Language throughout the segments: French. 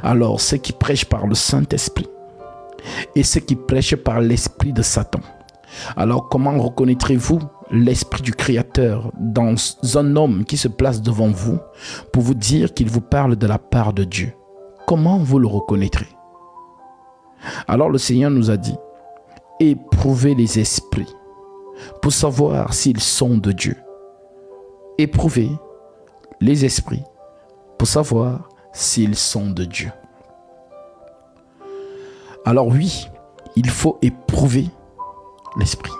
Alors, ceux qui prêchent par le Saint-Esprit et ceux qui prêchent par l'esprit de Satan. Alors, comment reconnaîtrez-vous l'esprit du Créateur dans un homme qui se place devant vous pour vous dire qu'il vous parle de la part de Dieu? Comment vous le reconnaîtrez? Alors, le Seigneur nous a dit, éprouvez les esprits pour savoir s'ils sont de Dieu. Éprouvez les esprits pour savoir s'ils sont de Dieu. Alors oui, il faut éprouver l'esprit.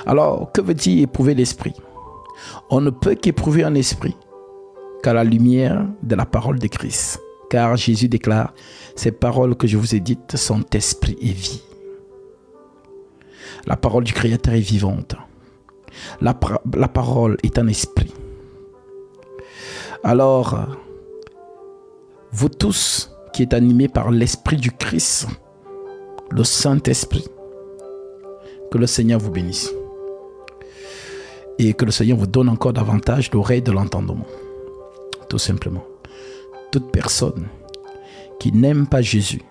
Alors, que veut-il éprouver l'esprit? On ne peut qu'éprouver un esprit qu'à la lumière de la parole de Christ. Car Jésus déclare, ces paroles que je vous ai dites sont esprit et vie. La parole du Créateur est vivante. La parole est un esprit. Alors, vous tous qui êtes animés par l'esprit du Christ, le Saint-Esprit, que le Seigneur vous bénisse. Et que le Seigneur vous donne encore davantage l'oreille de l'entendement. Tout simplement. Toute personne qui n'aime pas Jésus,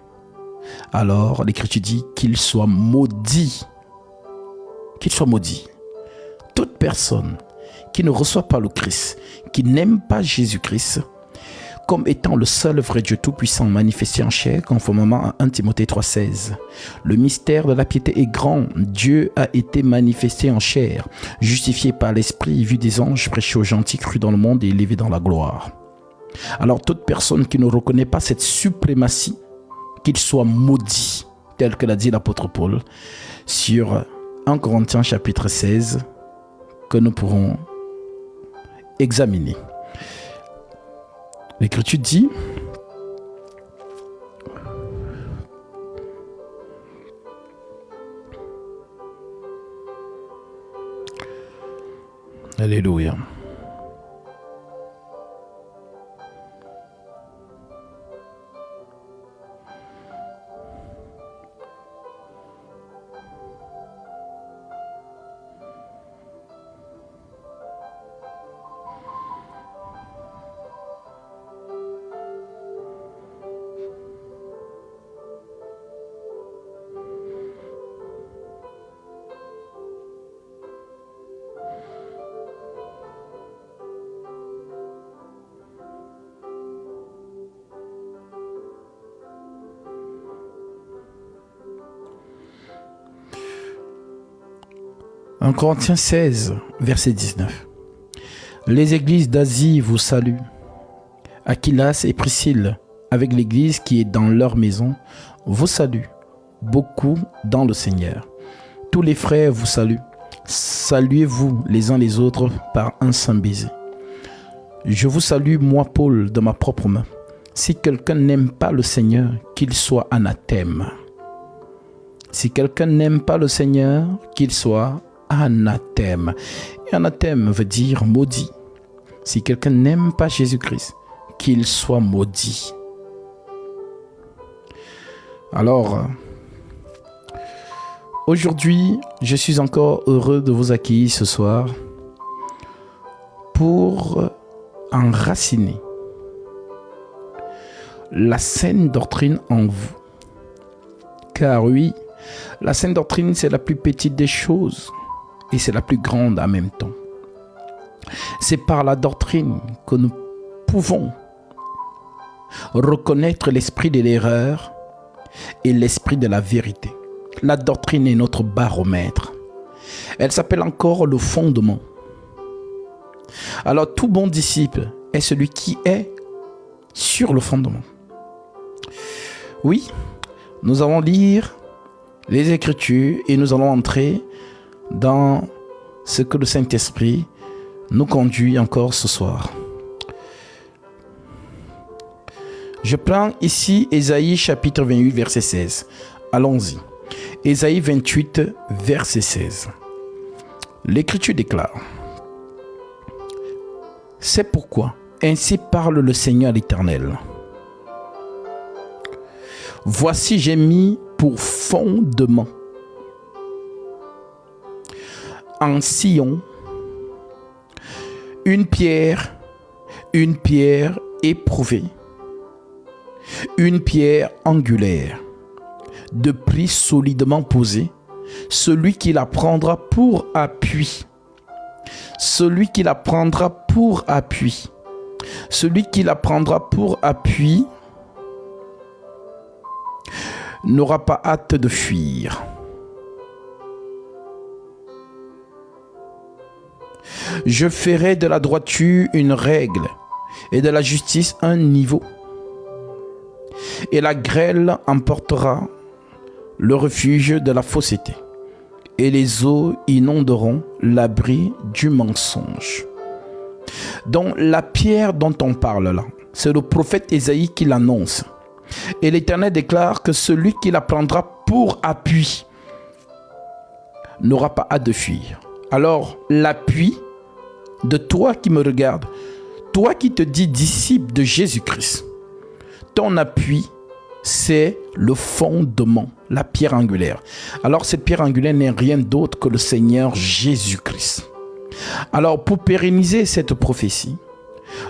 alors l'Écriture dit qu'il soit maudit. Qu'il soit maudit. Toute personne qui ne reçoit pas le Christ, qui n'aime pas Jésus-Christ, comme étant le seul vrai Dieu tout-puissant manifesté en chair, conformément à 1 Timothée 3,16. Le mystère de la piété est grand. Dieu a été manifesté en chair, justifié par l'Esprit, vu des anges, prêché aux gentils, cru dans le monde et élevé dans la gloire. Alors toute personne qui ne reconnaît pas cette suprématie, qu'il soit maudit, tel que l'a dit l'apôtre Paul, sur 1 Corinthiens chapitre 16, que nous pourrons examiner. L'Écriture dit, Alléluia. En Corinthiens 16, verset 19. Les églises d'Asie vous saluent. Aquilas et Priscille, avec l'église qui est dans leur maison, vous saluent. Beaucoup dans le Seigneur. Tous les frères vous saluent. Saluez-vous les uns les autres par un saint baiser. Je vous salue, moi Paul, de ma propre main. Si quelqu'un n'aime pas le Seigneur, qu'il soit anathème. Si quelqu'un n'aime pas le Seigneur, qu'il soit anathème. Et anathème veut dire maudit. Si quelqu'un n'aime pas Jésus-Christ, qu'il soit maudit. Alors, aujourd'hui, je suis encore heureux de vous accueillir ce soir pour enraciner la saine doctrine en vous. Car oui, la saine doctrine, c'est la plus petite des choses et c'est la plus grande en même temps. C'est par la doctrine que nous pouvons reconnaître l'esprit de l'erreur et l'esprit de la vérité. La doctrine est notre baromètre. Elle s'appelle encore le fondement. Alors tout bon disciple est celui qui est sur le fondement. Oui, nous allons lire les Écritures et nous allons entrer dans ce que le Saint-Esprit nous conduit encore ce soir. Je prends ici Ésaïe chapitre 28 verset 16. Allons-y. Ésaïe 28 verset 16. L'Écriture déclare: c'est pourquoi ainsi parle le Seigneur l'Éternel. Voici, j'ai mis pour fondement en Sion une pierre éprouvée, une pierre angulaire, de prix solidement posée, celui qui la prendra pour appui. Celui qui la prendra pour appui. Celui qui la prendra pour appui n'aura pas hâte de fuir. Je ferai de la droiture une règle et de la justice un niveau. Et la grêle emportera le refuge de la fausseté. Et les eaux inonderont l'abri du mensonge. Donc la pierre dont on parle là, c'est le prophète Ésaïe qui l'annonce. Et l'Éternel déclare que celui qui la prendra pour appui n'aura pas hâte de fuir. Alors l'appui de toi qui me regardes, toi qui te dis disciple de Jésus-Christ, ton appui, c'est le fondement, la pierre angulaire. Alors cette pierre angulaire n'est rien d'autre que le Seigneur Jésus-Christ. Alors pour pérenniser cette prophétie,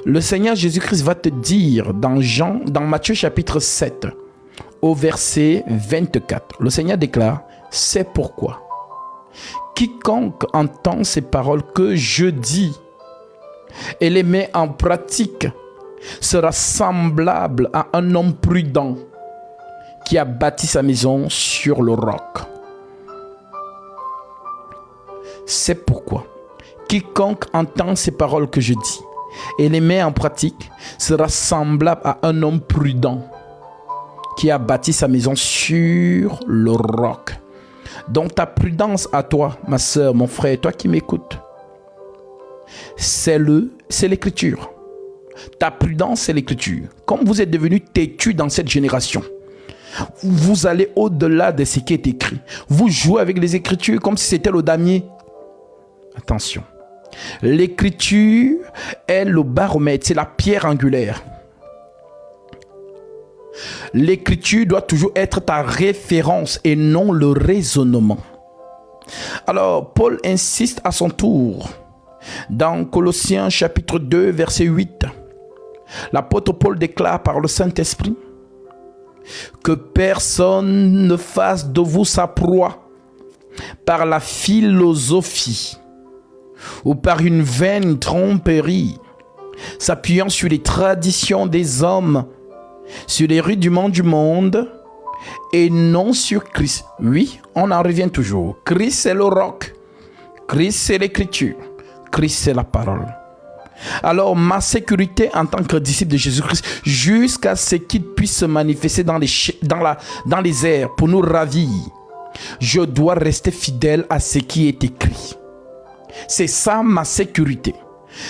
le Seigneur Jésus-Christ va te dire dans Matthieu chapitre 7, au verset 24, le Seigneur déclare, c'est pourquoi quiconque entend ces paroles que je dis et les met en pratique sera semblable à un homme prudent qui a bâti sa maison sur le roc. C'est pourquoi quiconque entend ces paroles que je dis et les met en pratique sera semblable à un homme prudent qui a bâti sa maison sur le roc. Donc ta prudence à toi, ma soeur, mon frère, toi qui m'écoutes, c'est l'écriture. Ta prudence, c'est l'écriture. Comme vous êtes devenu têtu dans cette génération, vous allez au-delà de ce qui est écrit. Vous jouez avec les écritures comme si c'était le damier. Attention. L'écriture est le baromètre, c'est la pierre angulaire. L'écriture doit toujours être ta référence et non le raisonnement. Alors, Paul insiste à son tour dans Colossiens chapitre 2, verset 8. L'apôtre Paul déclare par le Saint-Esprit que personne ne fasse de vous sa proie par la philosophie ou par une vaine tromperie, s'appuyant sur les traditions des hommes, sur les rudiments du monde et non sur Christ. Oui, on en revient toujours. Christ c'est le roc, Christ c'est l'écriture, Christ c'est la parole. Alors ma sécurité en tant que disciple de Jésus-Christ, jusqu'à ce qu'il puisse se manifester dans les airs pour nous ravir, je dois rester fidèle à ce qui est écrit. C'est ça ma sécurité.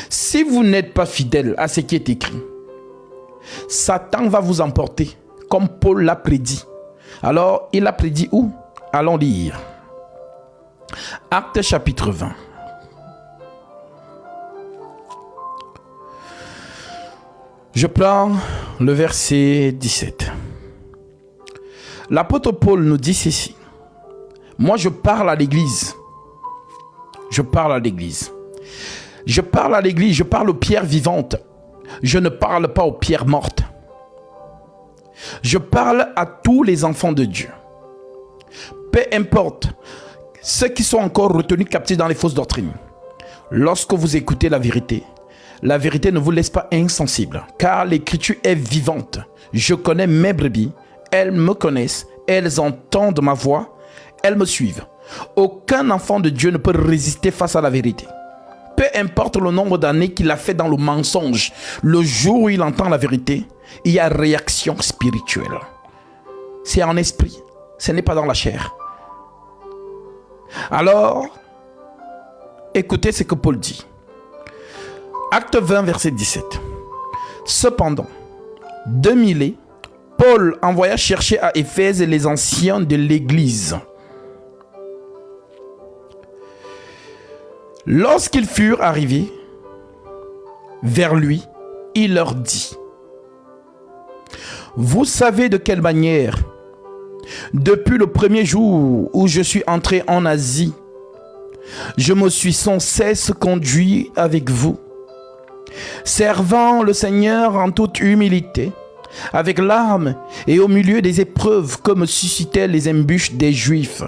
Si vous n'êtes pas fidèle à ce qui est écrit, Satan va vous emporter, comme Paul l'a prédit. Alors, il l'a prédit où? Allons lire. Actes chapitre 20. Je prends le verset 17. L'apôtre Paul nous dit ceci. Moi, je parle à l'église. Je parle à l'église. Je parle à l'église, je parle aux pierres vivantes. Je ne parle pas aux pierres mortes. Je parle à tous les enfants de Dieu. Peu importe ceux qui sont encore retenus captifs dans les fausses doctrines. Lorsque vous écoutez la vérité ne vous laisse pas insensible, car l'écriture est vivante. Je connais mes brebis, elles me connaissent, elles entendent ma voix, elles me suivent. Aucun enfant de Dieu ne peut résister face à la vérité. Peu importe le nombre d'années qu'il a fait dans le mensonge, le jour où il entend la vérité, il y a réaction spirituelle. C'est en esprit, ce n'est pas dans la chair. Alors, écoutez ce que Paul dit. Acte 20, verset 17. Cependant, 2000, Paul envoya chercher à Éphèse les anciens de l'église. Lorsqu'ils furent arrivés vers lui, il leur dit: vous savez de quelle manière, depuis le premier jour où je suis entré en Asie, je me suis sans cesse conduit avec vous, servant le Seigneur en toute humilité, avec larmes et au milieu des épreuves que me suscitaient les embûches des Juifs.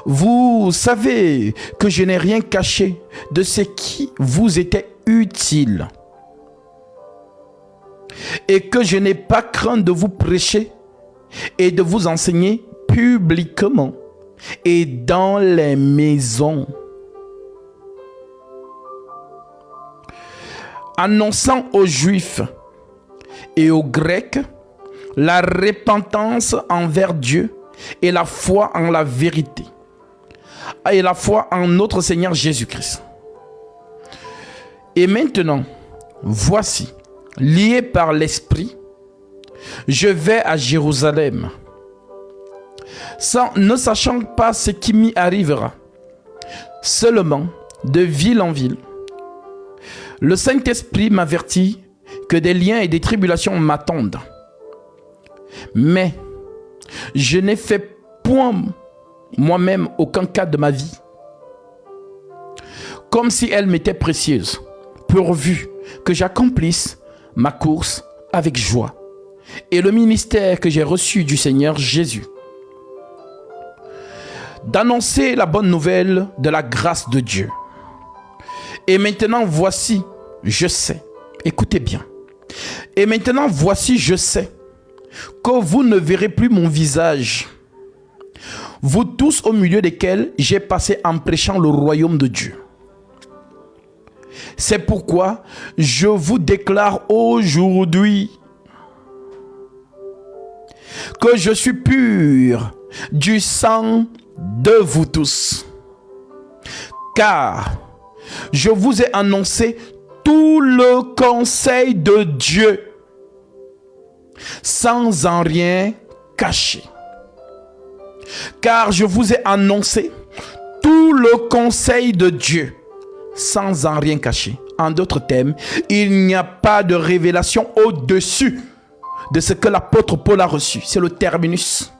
Vous savez que je n'ai rien caché de ce qui vous était utile et que je n'ai pas craint de vous prêcher et de vous enseigner publiquement et dans les maisons, annonçant aux Juifs et aux Grecs la repentance envers Dieu et la foi en la vérité et la foi en notre Seigneur Jésus-Christ. Et maintenant, voici, lié par l'Esprit, je vais à Jérusalem, ne sachant pas ce qui m'y arrivera, seulement de ville en ville. Le Saint-Esprit m'avertit que des liens et des tribulations m'attendent. Mais je n'ai fait point moi-même aucun cas de ma vie, comme si elle m'était précieuse, pourvu que j'accomplisse ma course avec joie et le ministère que j'ai reçu du Seigneur Jésus, d'annoncer la bonne nouvelle de la grâce de Dieu. Et maintenant voici, je sais, écoutez bien, et maintenant voici, je sais que vous ne verrez plus mon visage, vous tous au milieu desquels j'ai passé en prêchant le royaume de Dieu. C'est pourquoi je vous déclare aujourd'hui que je suis pur du sang de vous tous, car je vous ai annoncé tout le conseil de Dieu sans en rien cacher. Car je vous ai annoncé tout le conseil de Dieu sans en rien cacher. En d'autres termes, il n'y a pas de révélation au-dessus de ce que l'apôtre Paul a reçu. C'est le terminus.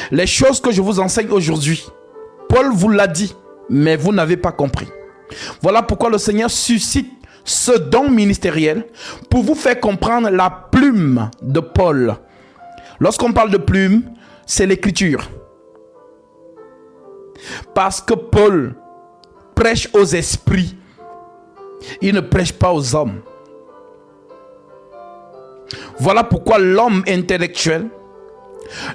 Les choses que je vous enseigne aujourd'hui, Paul vous l'a dit, mais vous n'avez pas compris. Voilà pourquoi le Seigneur suscite ce don ministériel pour vous faire comprendre la plume de Paul. Lorsqu'on parle de plume, c'est l'écriture. Parce que Paul prêche aux esprits. Il ne prêche pas aux hommes. Voilà pourquoi l'homme intellectuel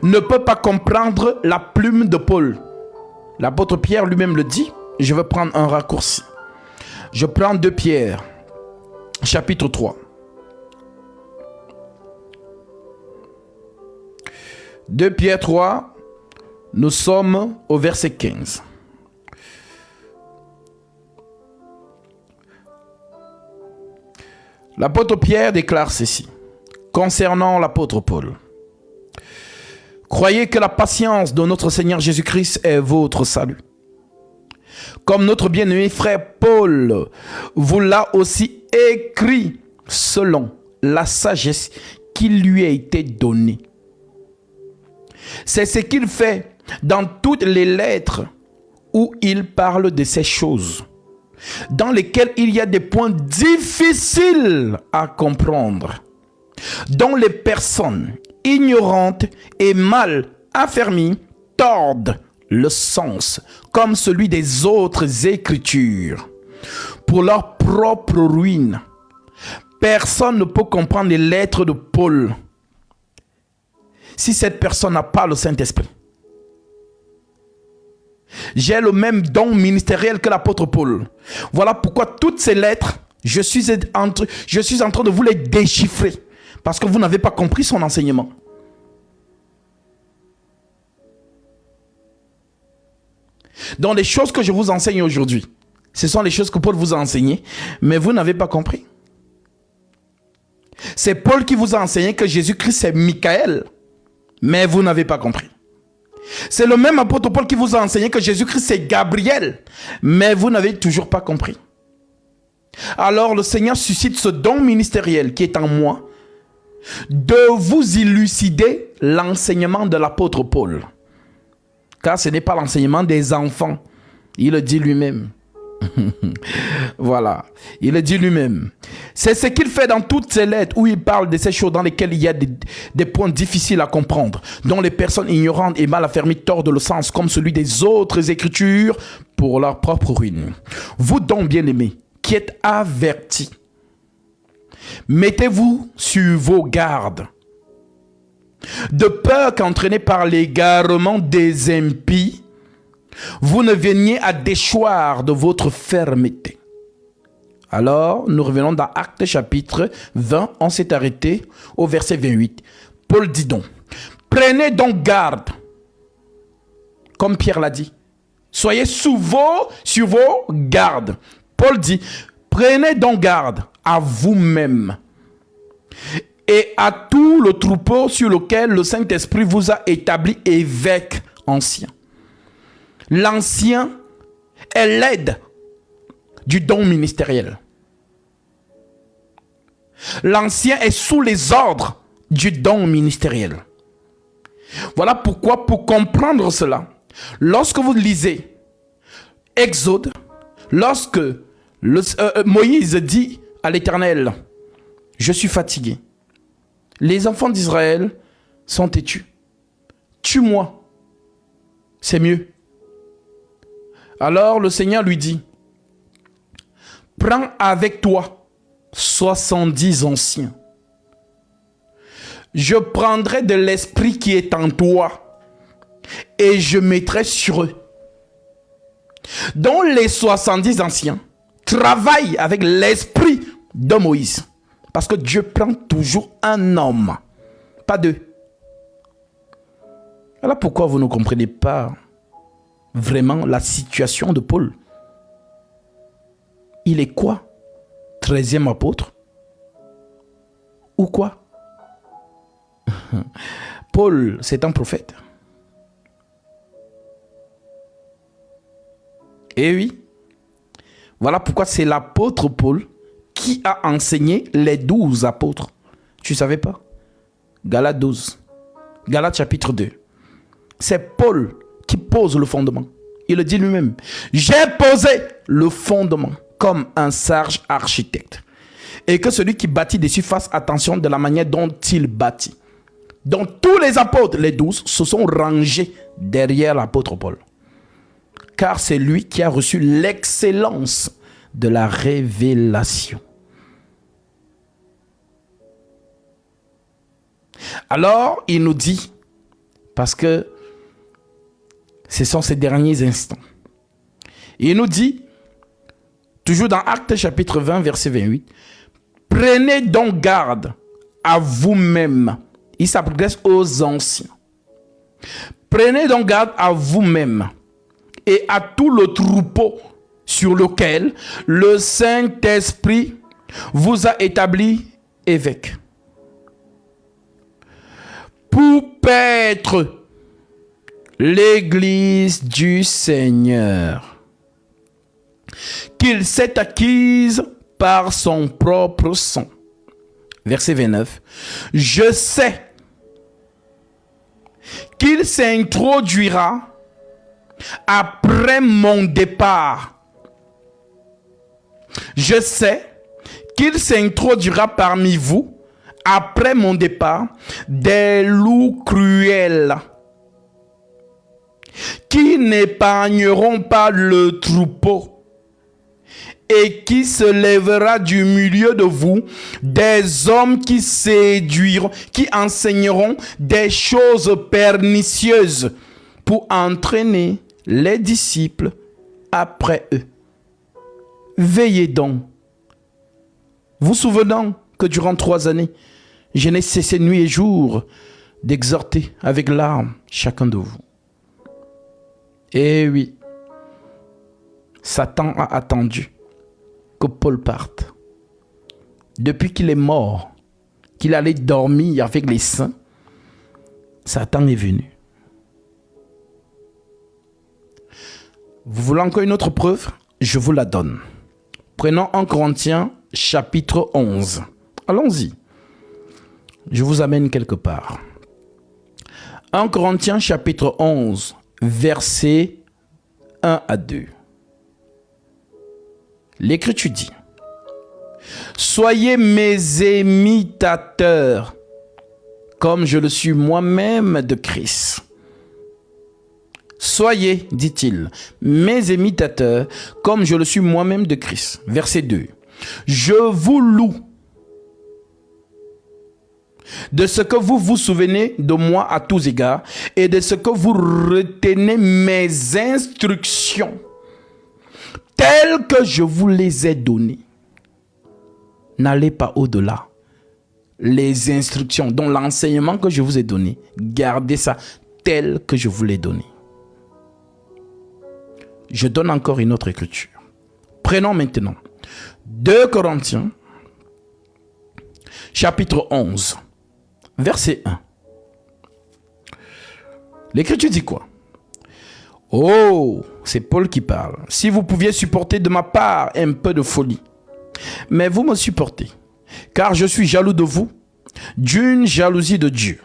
ne peut pas comprendre la plume de Paul. L'apôtre Pierre lui-même le dit. Je vais prendre un raccourci. Je prends 2 Pierre, chapitre 3. 2 Pierre 3, nous sommes au verset 15. L'apôtre Pierre déclare ceci concernant l'apôtre Paul. Croyez que la patience de notre Seigneur Jésus-Christ est votre salut. Comme notre bien-aimé frère Paul vous l'a aussi écrit selon la sagesse qui lui a été donnée. C'est ce qu'il fait dans toutes les lettres où il parle de ces choses, dans lesquelles il y a des points difficiles à comprendre, dont les personnes ignorantes et mal affermies tordent le sens comme celui des autres écritures pour leur propre ruine. Personne ne peut comprendre les lettres de Paul si cette personne n'a pas le Saint-Esprit. J'ai le même don ministériel que l'apôtre Paul. Voilà pourquoi toutes ces lettres, je suis en train de vous les déchiffrer parce que vous n'avez pas compris son enseignement. Donc les choses que je vous enseigne aujourd'hui, ce sont les choses que Paul vous a enseignées, mais vous n'avez pas compris. C'est Paul qui vous a enseigné que Jésus-Christ est Michael, mais vous n'avez pas compris. C'est le même apôtre Paul qui vous a enseigné que Jésus-Christ c'est Gabriel, mais vous n'avez toujours pas compris. Alors le Seigneur suscite ce don ministériel qui est en moi de vous élucider l'enseignement de l'apôtre Paul. Car ce n'est pas l'enseignement des enfants. Il le dit lui-même. Voilà, il le dit lui-même. C'est ce qu'il fait dans toutes ses lettres où il parle de ces choses dans lesquelles il y a des points difficiles à comprendre, dont les personnes ignorantes et mal affermies tordent le sens comme celui des autres écritures pour leur propre ruine. Vous donc, bien-aimés, qui êtes avertis, mettez-vous sur vos gardes, de peur qu'entraînés par l'égarement des impies, vous ne veniez à déchoir de votre fermeté. Alors, nous revenons dans Actes chapitre 20. On s'est arrêté au verset 28. Paul dit donc, prenez donc garde, comme Pierre l'a dit. Soyez sur vos gardes. Paul dit, prenez donc garde à vous-même et à tout le troupeau sur lequel le Saint-Esprit vous a établi évêque ancien. L'ancien est l'aide du don ministériel. L'ancien est sous les ordres du don ministériel. Voilà pourquoi, pour comprendre cela, lorsque vous lisez Exode, lorsque Moïse dit à l'Éternel, je suis fatigué, les enfants d'Israël sont têtus, tue-moi, c'est mieux. Alors le Seigneur lui dit, prends avec toi 70 anciens. Je prendrai de l'esprit qui est en toi et je mettrai sur eux. Donc les 70 anciens travaillent avec l'esprit de Moïse. Parce que Dieu prend toujours un homme, pas deux. Voilà pourquoi vous ne comprenez pas vraiment la situation de Paul. Il est quoi? 13e apôtre? Ou quoi? Paul, c'est un prophète. Et oui. Voilà pourquoi c'est l'apôtre Paul qui a enseigné les 12 apôtres. Tu ne savais pas? Galates 12. Galates chapitre 2. C'est Paul qui pose le fondement. Il le dit lui-même. J'ai posé le fondement comme un sage architecte. Et que celui qui bâtit dessus fasse attention de la manière dont il bâtit. Donc tous les apôtres, les 12, se sont rangés derrière l'apôtre Paul. Car c'est lui qui a reçu l'excellence de la révélation. Alors, il nous dit, parce que ce sont ces derniers instants, il nous dit, toujours dans Actes chapitre 20, verset 28, prenez donc garde à vous-même. Il s'adresse aux anciens. Prenez donc garde à vous-même et à tout le troupeau sur lequel le Saint-Esprit vous a établi évêque. Pour paître l'Église du Seigneur, qu'il s'est acquise par son propre sang. Verset 29. Je sais qu'il s'introduira après mon départ. Je sais qu'il s'introduira parmi vous après mon départ des loups cruels qui n'épargneront pas le troupeau et qui se lèvera du milieu de vous des hommes qui séduiront, qui enseigneront des choses pernicieuses pour entraîner les disciples après eux. Veillez donc. Vous souvenant que durant 3 années, je n'ai cessé nuit et jour d'exhorter avec larmes chacun de vous. Et oui, Satan a attendu que Paul parte. Depuis qu'il est mort, qu'il allait dormir avec les saints, Satan est venu. Vous voulez encore une autre preuve? Je vous la donne. Prenons 1 Corinthiens chapitre 11. Allons-y. Je vous amène quelque part. 1 Corinthiens chapitre 11, versets 1 à 2. L'Écriture dit, soyez mes imitateurs, comme je le suis moi-même de Christ. Soyez, dit-il, mes imitateurs, comme je le suis moi-même de Christ. Verset 2. Je vous loue de ce que vous vous souvenez de moi à tous égards et de ce que vous retenez mes instructions telles que je vous les ai données. N'allez pas au-delà. Les instructions, dont l'enseignement que je vous ai donné, gardez ça tel que je vous l'ai donné. Je donne encore une autre écriture. Prenons maintenant 2 Corinthiens, chapitre 11, verset 1. L'Écriture dit quoi? Oh, c'est Paul qui parle. Si vous pouviez supporter de ma part un peu de folie, mais vous me supportez, car je suis jaloux de vous, d'une jalousie de Dieu,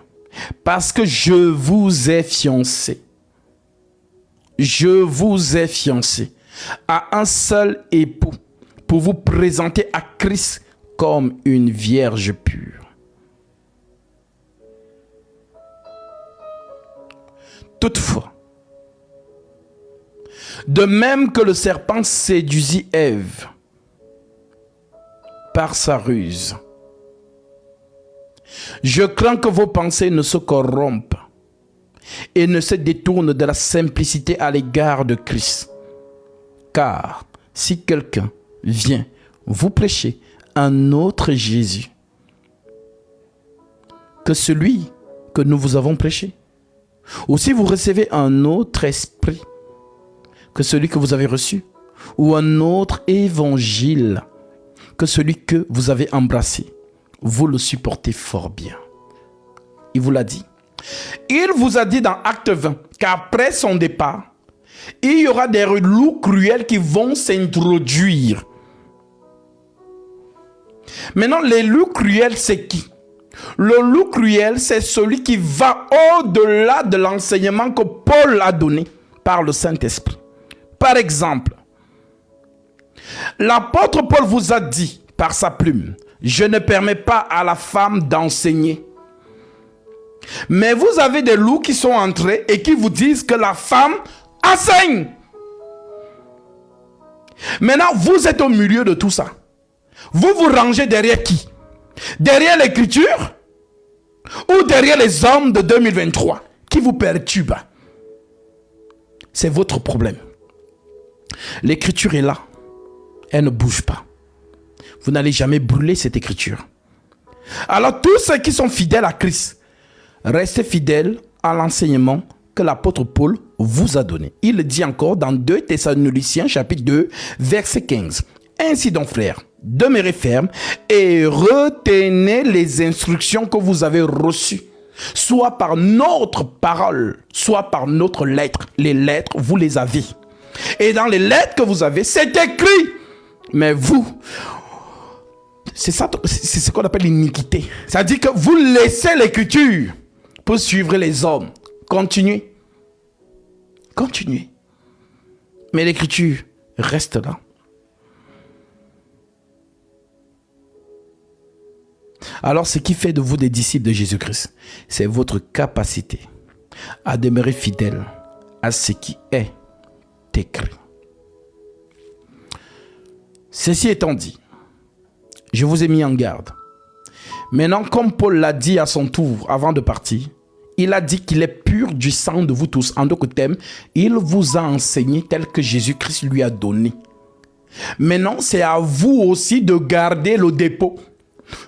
parce que je vous ai fiancé. Je vous ai fiancé à un seul époux pour vous présenter à Christ comme une vierge pure. Toutefois, de même que le serpent séduisit Ève par sa ruse, je crains que vos pensées ne se corrompent et ne se détournent de la simplicité à l'égard de Christ. Car si quelqu'un vient vous prêcher un autre Jésus que celui que nous vous avons prêché, ou si vous recevez un autre esprit que celui que vous avez reçu, ou un autre évangile que celui que vous avez embrassé, vous le supportez fort bien. Il vous l'a dit. Il vous a dit dans Acte 20 qu'après son départ, il y aura des loups cruels qui vont s'introduire. Maintenant, les loups cruels, c'est qui? Le loup cruel, c'est celui qui va au-delà de l'enseignement que Paul a donné par le Saint-Esprit. Par exemple, l'apôtre Paul vous a dit par sa plume, je ne permets pas à la femme d'enseigner. Mais vous avez des loups qui sont entrés et qui vous disent que la femme enseigne. Maintenant, vous êtes au milieu de tout ça. Vous vous rangez derrière qui? Derrière l'Écriture ou derrière les hommes de 2023 qui vous perturbent? C'est votre problème. L'Écriture est là. Elle ne bouge pas. Vous n'allez jamais brûler cette Écriture. Alors tous ceux qui sont fidèles à Christ, restez fidèles à l'enseignement que l'apôtre Paul vous a donné. Il dit encore dans 2 Thessaloniciens chapitre 2 verset 15. Ainsi donc frères, demeurez fermes et retenez les instructions que vous avez reçues, soit par notre parole, soit par notre lettre. Les lettres, vous les avez. Et dans les lettres que vous avez, c'est écrit. Mais vous, c'est ça, c'est ce qu'on appelle l'iniquité. C'est-à-dire que vous laissez l'Écriture pour suivre les hommes. Continuez. Continuez. Mais l'Écriture reste là. Alors, ce qui fait de vous des disciples de Jésus-Christ, c'est votre capacité à demeurer fidèle à ce qui est écrit. Ceci étant dit, je vous ai mis en garde. Maintenant, comme Paul l'a dit à son tour avant de partir, il a dit qu'il est pur du sang de vous tous. En d'autres termes, il vous a enseigné tel que Jésus-Christ lui a donné. Maintenant, c'est à vous aussi de garder le dépôt.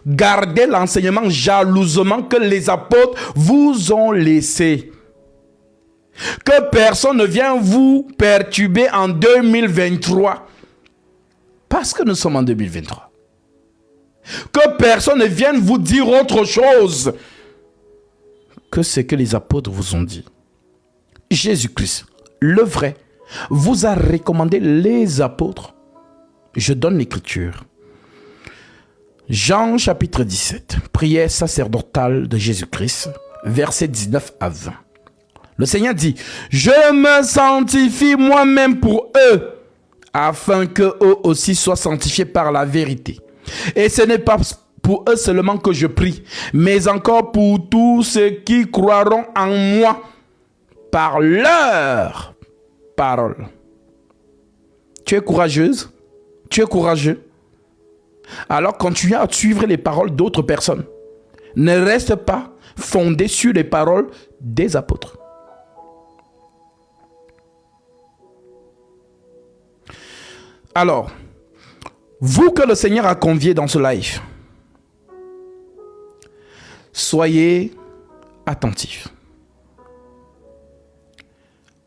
Gardez l'enseignement jalousement que les apôtres vous ont laissé. Que personne ne vienne vous perturber en 2023. Parce que nous sommes en 2023. Que personne ne vienne vous dire autre chose que ce que les apôtres vous ont dit. Jésus-Christ, le vrai, vous a recommandé les apôtres. Je donne l'écriture. Jean chapitre 17, prière sacerdotale de Jésus-Christ, versets 19 à 20. Le Seigneur dit, je me sanctifie moi-même pour eux, afin qu'eux aussi soient sanctifiés par la vérité. Et ce n'est pas pour eux seulement que je prie, mais encore pour tous ceux qui croiront en moi par leur parole. Tu es courageuse? Tu es courageux? Alors continue à suivre les paroles d'autres personnes. Ne reste pas fondé sur les paroles des apôtres. Alors, vous que le Seigneur a convié dans ce live, soyez attentifs.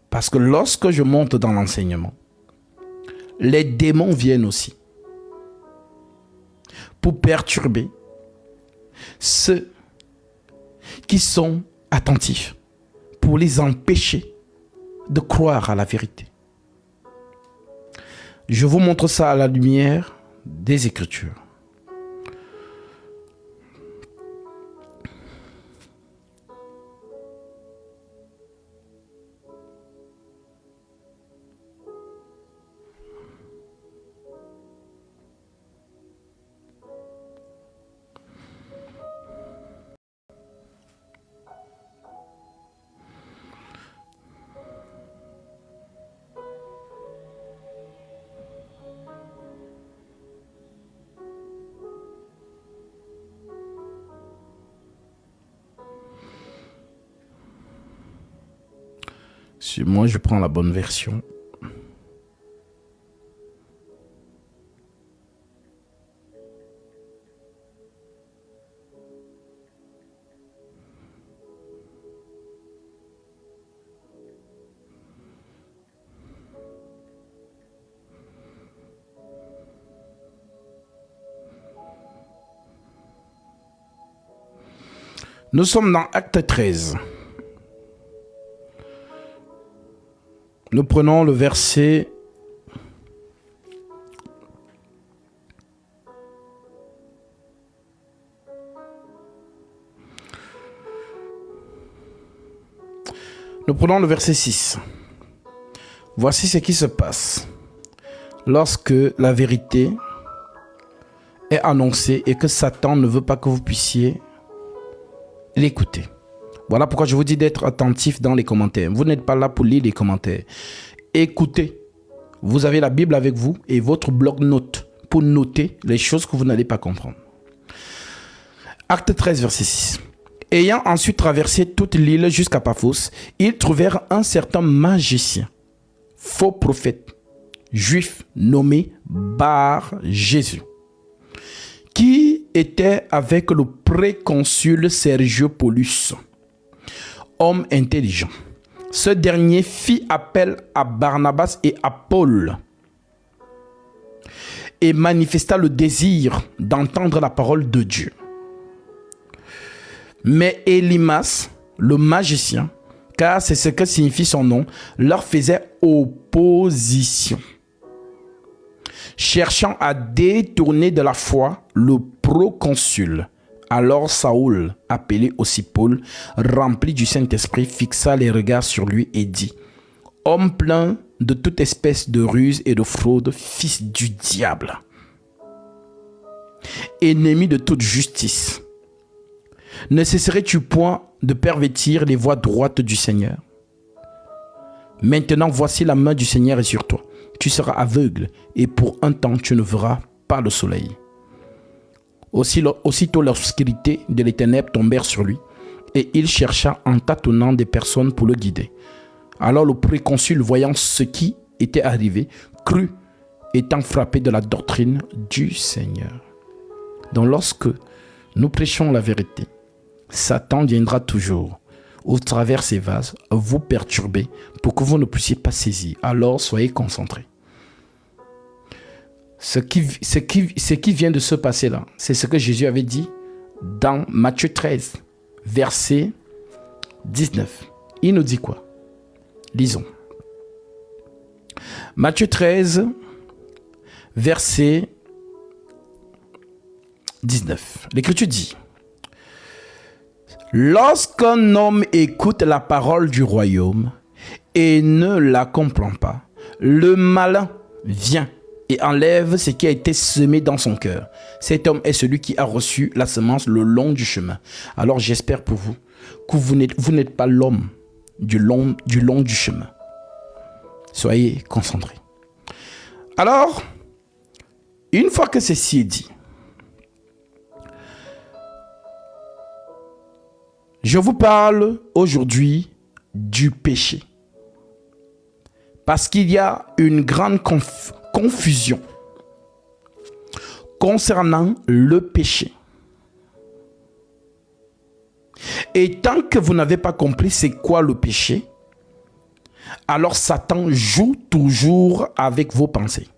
Parce que lorsque je monte dans l'enseignement, les démons viennent aussi pour perturber ceux qui sont attentifs, pour les empêcher de croire à la vérité. Je vous montre ça à la lumière des Écritures. Si moi je prends la bonne version. Nous sommes dans Acte 13. Nous prenons le verset Nous prenons le verset 6. Voici ce qui se passe lorsque la vérité est annoncée et que Satan ne veut pas que vous puissiez l'écouter. Voilà pourquoi je vous dis d'être attentif dans les commentaires. Vous n'êtes pas là pour lire les commentaires. Écoutez. Vous avez la Bible avec vous et votre bloc-notes pour noter les choses que vous n'allez pas comprendre. Acte 13, verset 6. Ayant ensuite traversé toute l'île jusqu'à Paphos, ils trouvèrent un certain magicien, faux prophète, juif, nommé Bar Jésus, qui était avec le préconsul Sergio Paulus, homme intelligent. Ce dernier fit appel à Barnabas et à Paul et manifesta le désir d'entendre la parole de Dieu. Mais Élymas, le magicien, car c'est ce que signifie son nom, leur faisait opposition, cherchant à détourner de la foi le proconsul. Alors Saoul, appelé aussi Paul, rempli du Saint-Esprit, fixa les regards sur lui et dit: Homme plein de toute espèce de ruse et de fraude, fils du diable, ennemi de toute justice, ne cesserais-tu point de pervertir les voies droites du Seigneur? Maintenant voici la main du Seigneur est sur toi. Tu seras aveugle et pour un temps tu ne verras pas le soleil. Aussitôt l'obscurité de les ténèbres tombèrent sur lui, et il chercha en tâtonnant des personnes pour le guider. Alors le préconsul, voyant ce qui était arrivé, crut, étant frappé de la doctrine du Seigneur. Donc lorsque nous prêchons la vérité, Satan viendra toujours au travers ces vases vous perturber pour que vous ne puissiez pas saisir. Alors soyez concentrés. Ce qui vient de se passer là, c'est ce que Jésus avait dit dans Matthieu 13, verset 19. Il nous dit quoi? Lisons. Matthieu 13, verset 19. L'Écriture dit: Lorsqu'un homme écoute la parole du royaume et ne la comprend pas, le malin viens et enlève ce qui a été semé dans son cœur. Cet homme est celui qui a reçu la semence le long du chemin. Alors j'espère pour vous que vous n'êtes pas l'homme du long du chemin. Soyez concentrés. Alors, une fois que ceci est dit, je vous parle aujourd'hui du péché. Parce qu'il y a une grande confusion concernant le péché. Et tant que vous n'avez pas compris c'est quoi le péché, alors Satan joue toujours avec vos pensées.